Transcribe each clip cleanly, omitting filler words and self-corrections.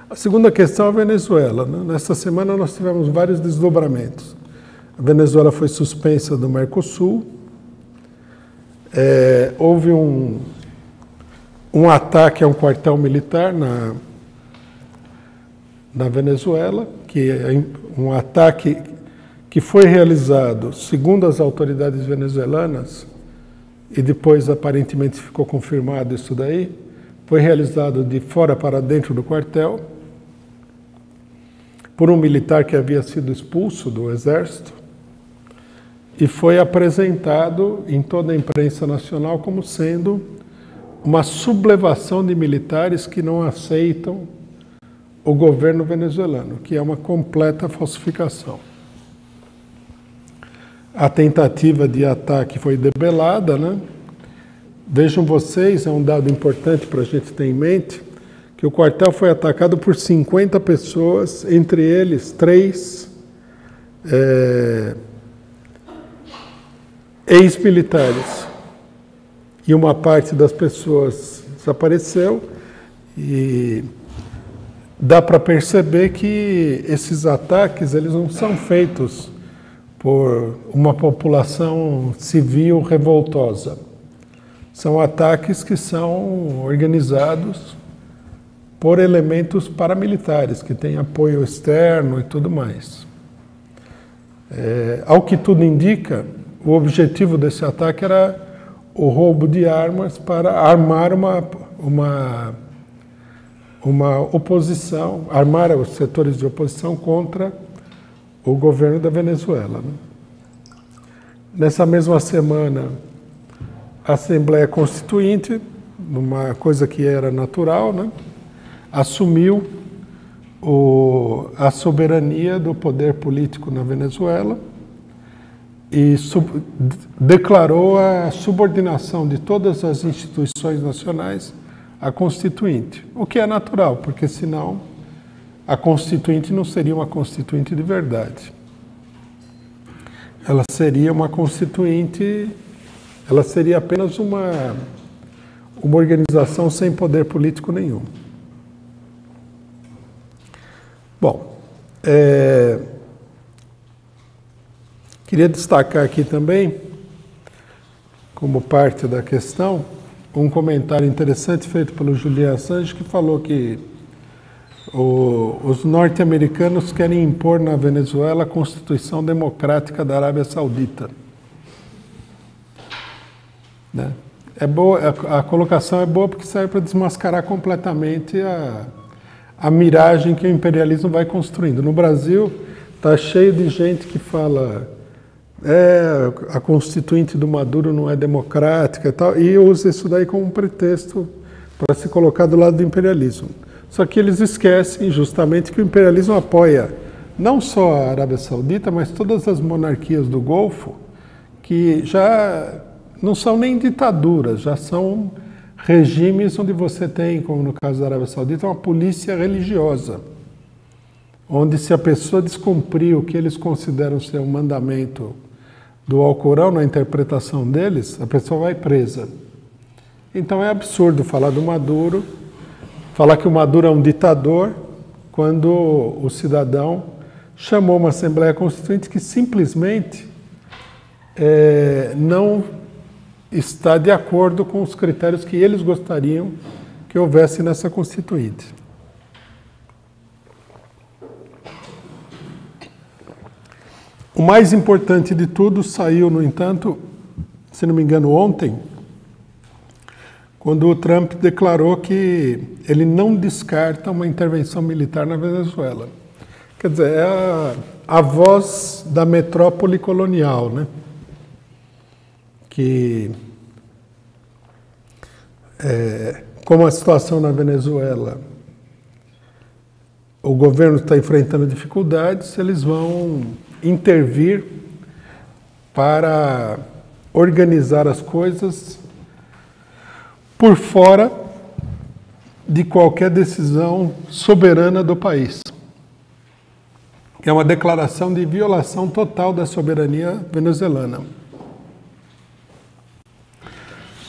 A segunda questão é a Venezuela, né? Nesta semana nós tivemos vários desdobramentos. A Venezuela foi suspensa do Mercosul, houve um ataque a um quartel militar na Venezuela, que é um ataque que foi realizado, segundo as autoridades venezuelanas, e depois aparentemente ficou confirmado isso daí, foi realizado de fora para dentro do quartel, por um militar que havia sido expulso do exército, e foi apresentado em toda a imprensa nacional como sendo uma sublevação de militares que não aceitam o governo venezuelano, que é uma completa falsificação. A tentativa de ataque foi debelada, né? Vejam vocês, é um dado importante para a gente ter em mente, que o quartel foi atacado por 50 pessoas, entre eles 3 ex-militares. E uma parte das pessoas desapareceu, e dá para perceber que esses ataques eles não são feitos por uma população civil revoltosa. São ataques que são organizados por elementos paramilitares, que têm apoio externo e tudo mais. Ao que tudo indica, o objetivo desse ataque era o roubo de armas para armar uma oposição, armar os setores de oposição contra o governo da Venezuela, né? Nessa mesma semana, a Assembleia Constituinte, uma coisa que era natural, né, assumiu a soberania do poder político na Venezuela e declarou a subordinação de todas as instituições nacionais à Constituinte, o que é natural, porque senão a Constituinte não seria uma Constituinte de verdade. Ela seria uma Constituinte, ela seria apenas uma organização sem poder político nenhum. Bom, queria destacar aqui também, como parte da questão, um comentário interessante feito pelo Julian Assange, que falou que os norte-americanos querem impor na Venezuela a Constituição Democrática da Arábia Saudita. Né? É boa, a colocação é boa porque serve para desmascarar completamente a miragem que o imperialismo vai construindo. No Brasil, está cheio de gente que fala a Constituinte do Maduro não é democrática e tal, e usa isso daí como um pretexto para se colocar do lado do imperialismo. Só que eles esquecem justamente que o imperialismo apoia não só a Arábia Saudita, mas todas as monarquias do Golfo, que já não são nem ditaduras, já são regimes onde você tem, como no caso da Arábia Saudita, uma polícia religiosa, onde se a pessoa descumprir o que eles consideram ser um mandamento do Alcorão, na interpretação deles, a pessoa vai presa. Então é absurdo falar do Maduro, falar que o Maduro é um ditador, quando o cidadão chamou uma Assembleia Constituinte que simplesmente não está de acordo com os critérios que eles gostariam que houvesse nessa Constituinte. O mais importante de tudo saiu, no entanto, se não me engano, ontem, quando o Trump declarou que ele não descarta uma intervenção militar na Venezuela. Quer dizer, é a voz da metrópole colonial, né? Que, como a situação na Venezuela, o governo está enfrentando dificuldades, eles vão intervir para organizar as coisas por fora de qualquer decisão soberana do país. É uma declaração de violação total da soberania venezuelana.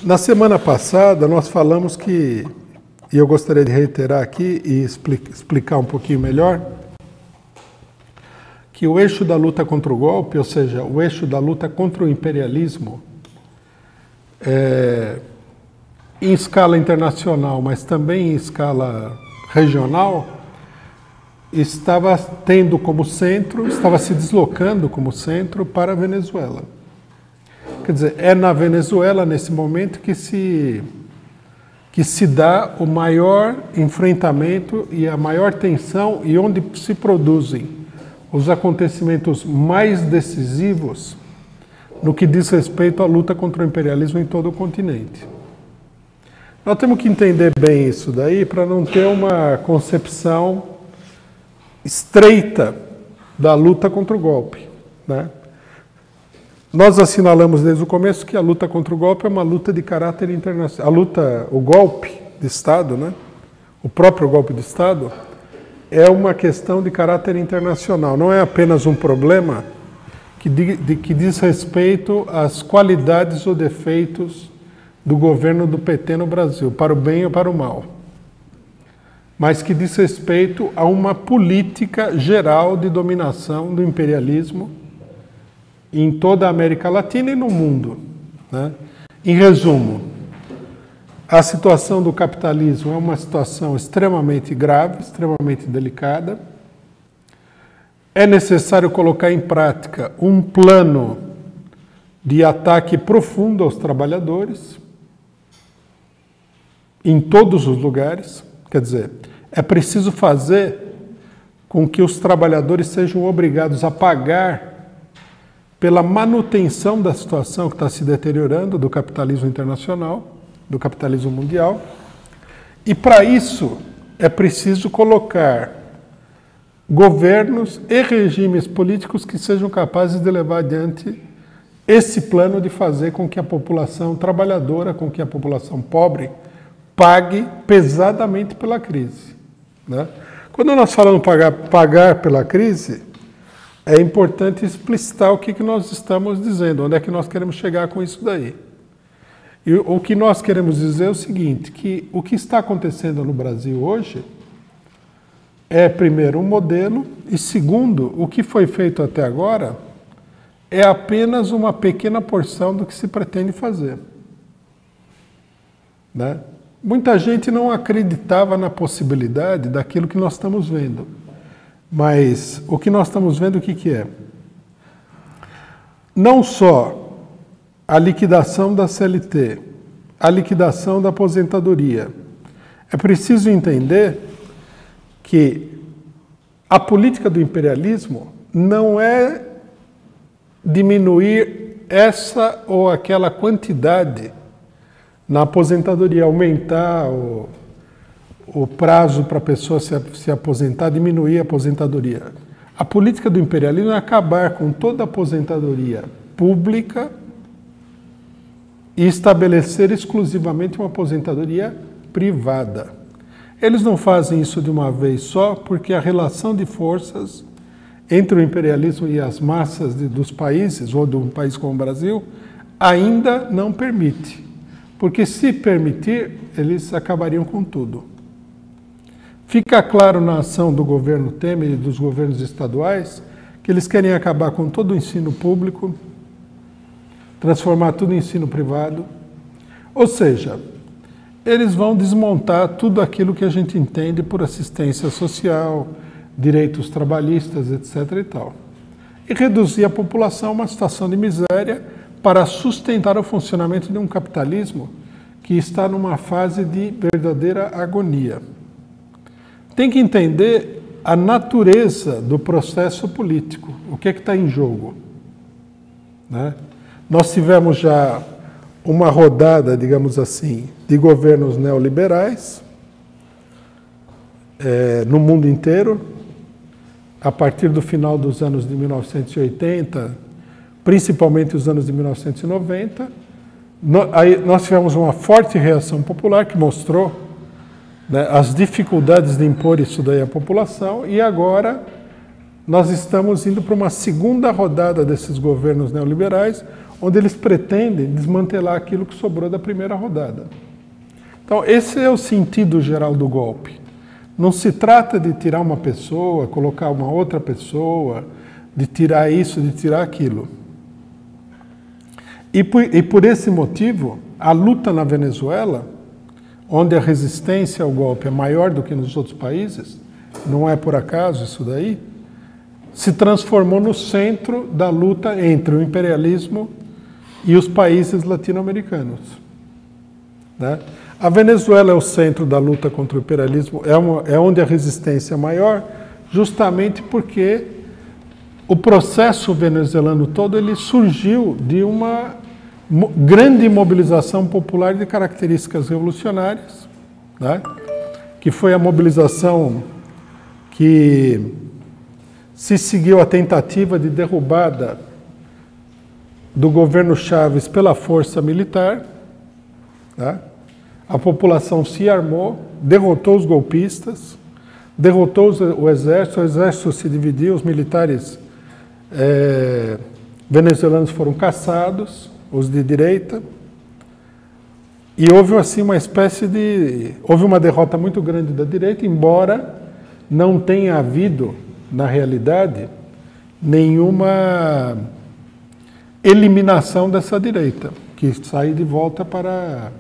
Na semana passada, nós falamos que e eu gostaria de reiterar aqui e explicar um pouquinho melhor, que o eixo da luta contra o golpe, ou seja, o eixo da luta contra o imperialismo, em escala internacional, mas também em escala regional, estava tendo como centro, estava se deslocando como centro para a Venezuela. Quer dizer, é na Venezuela, nesse momento, que se dá o maior enfrentamento e a maior tensão e onde se produzem os acontecimentos mais decisivos no que diz respeito à luta contra o imperialismo em todo o continente. Nós temos que entender bem isso daí para não ter uma concepção estreita da luta contra o golpe, né? Nós assinalamos desde o começo que a luta contra o golpe é uma luta de caráter internacional. O golpe de Estado, né? O próprio golpe de Estado, é uma questão de caráter internacional. Não é apenas um problema que diz respeito às qualidades ou defeitos do governo do PT no Brasil, para o bem ou para o mal, mas que diz respeito a uma política geral de dominação do imperialismo em toda a América Latina e no mundo, né? Em resumo, a situação do capitalismo é uma situação extremamente grave, extremamente delicada. É necessário colocar em prática um plano de ataque profundo aos trabalhadores, em todos os lugares. Quer dizer, é preciso fazer com que os trabalhadores sejam obrigados a pagar pela manutenção da situação que está se deteriorando do capitalismo internacional, do capitalismo mundial, e para isso é preciso colocar governos e regimes políticos que sejam capazes de levar adiante esse plano de fazer com que a população trabalhadora, com que a população pobre, pague pesadamente pela crise, né? Quando nós falamos pagar pela crise, é importante explicitar o que nós estamos dizendo, onde é que nós queremos chegar com isso daí. E o que nós queremos dizer é o seguinte, que o que está acontecendo no Brasil hoje é, primeiro, um modelo, e segundo, o que foi feito até agora é apenas uma pequena porção do que se pretende fazer, né? Muita gente não acreditava na possibilidade daquilo que nós estamos vendo. Mas o que nós estamos vendo, o que é? Não só a liquidação da CLT, a liquidação da aposentadoria. É preciso entender que a política do imperialismo não é diminuir essa ou aquela quantidade na aposentadoria, aumentar o prazo para a pessoa se aposentar, diminuir a aposentadoria. A política do imperialismo é acabar com toda a aposentadoria pública e estabelecer exclusivamente uma aposentadoria privada. Eles não fazem isso de uma vez só, porque a relação de forças entre o imperialismo e as massas dos países, ou de um país como o Brasil, ainda não permite. Porque se permitir, eles acabariam com tudo. Fica claro na ação do governo Temer e dos governos estaduais que eles querem acabar com todo o ensino público, transformar tudo em ensino privado. Ou seja, eles vão desmontar tudo aquilo que a gente entende por assistência social, direitos trabalhistas, etc. e tal. E reduzir a população a uma situação de miséria para sustentar o funcionamento de um capitalismo que está numa fase de verdadeira agonia. Tem que entender a natureza do processo político, o que é que está em jogo, né? Nós tivemos já uma rodada, digamos assim, de governos neoliberais no mundo inteiro, a partir do final dos anos de 1980, principalmente os anos de 1990. Aí nós tivemos uma forte reação popular que mostrou, né, as dificuldades de impor isso daí à população, e agora nós estamos indo para uma segunda rodada desses governos neoliberais, onde eles pretendem desmantelar aquilo que sobrou da primeira rodada. Então, esse é o sentido geral do golpe. Não se trata de tirar uma pessoa, colocar uma outra pessoa, de tirar isso, de tirar aquilo. E por esse motivo, a luta na Venezuela, onde a resistência ao golpe é maior do que nos outros países, não é por acaso isso daí, se transformou no centro da luta entre o imperialismo e os países latino-americanos, né? A Venezuela é o centro da luta contra o imperialismo, é onde a resistência é maior, justamente porque o processo venezuelano todo ele surgiu de uma grande mobilização popular de características revolucionárias, né? Que foi a mobilização que se seguiu a tentativa de derrubada do governo Chávez pela força militar, né? A população se armou, derrotou os golpistas, derrotou o exército se dividiu, os militares venezuelanos foram caçados, os de direita, e houve assim houve uma derrota muito grande da direita, embora não tenha havido, na realidade, nenhuma eliminação dessa direita, que sai de volta para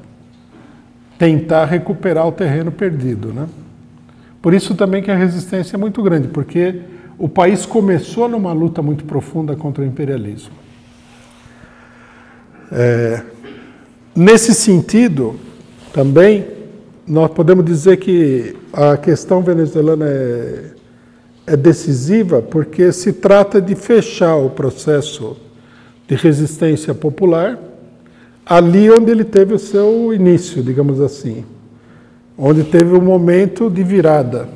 tentar recuperar o terreno perdido, né? Por isso também que a resistência é muito grande, porque o país começou numa luta muito profunda contra o imperialismo. Nesse sentido, também, nós podemos dizer que a questão venezuelana é decisiva porque se trata de fechar o processo de resistência popular ali onde ele teve o seu início, digamos assim, onde teve o momento de virada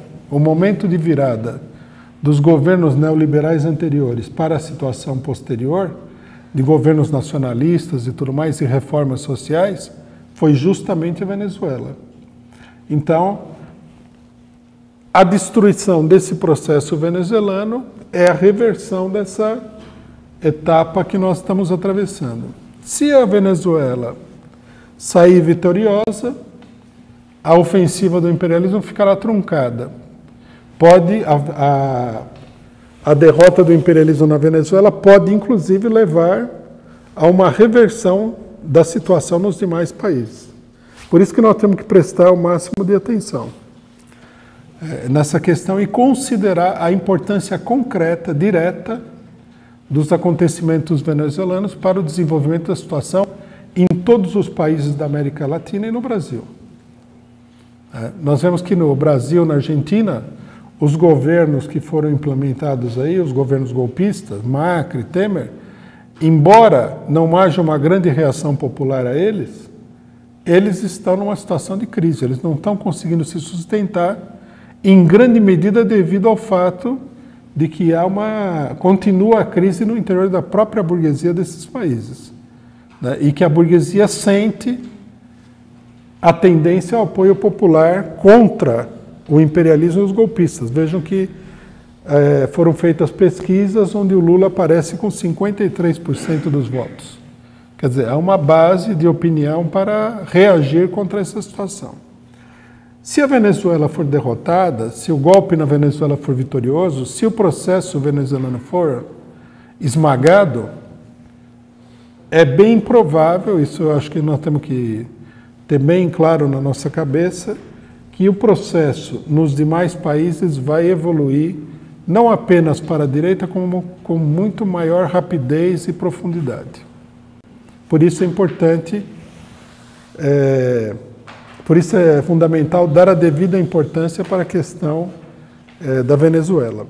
dos governos neoliberais anteriores para a situação posterior, de governos nacionalistas e tudo mais, e reformas sociais, foi justamente a Venezuela. Então, a destruição desse processo venezuelano é a reversão dessa etapa que nós estamos atravessando. Se a Venezuela sair vitoriosa, a ofensiva do imperialismo ficará truncada. A derrota do imperialismo na Venezuela pode, inclusive, levar a uma reversão da situação nos demais países. Por isso que nós temos que prestar o máximo de atenção nessa questão e considerar a importância concreta, direta, dos acontecimentos venezuelanos para o desenvolvimento da situação em todos os países da América Latina e no Brasil. Nós vemos que no Brasil, na Argentina, os governos que foram implementados aí, os governos golpistas, Macri, Temer, embora não haja uma grande reação popular a eles estão numa situação de crise, eles não estão conseguindo se sustentar, em grande medida devido ao fato de que continua a crise no interior da própria burguesia desses países, né? E que a burguesia sente a tendência ao apoio popular contra o imperialismo e os golpistas. Vejam que foram feitas pesquisas onde o Lula aparece com 53% dos votos. Quer dizer, há uma base de opinião para reagir contra essa situação. Se a Venezuela for derrotada, se o golpe na Venezuela for vitorioso, se o processo venezuelano for esmagado, é bem provável, isso eu acho que nós temos que ter bem claro na nossa cabeça, que o processo nos demais países vai evoluir não apenas para a direita, como com muito maior rapidez e profundidade. Por isso é importante, por isso é fundamental dar a devida importância para a questão da Venezuela.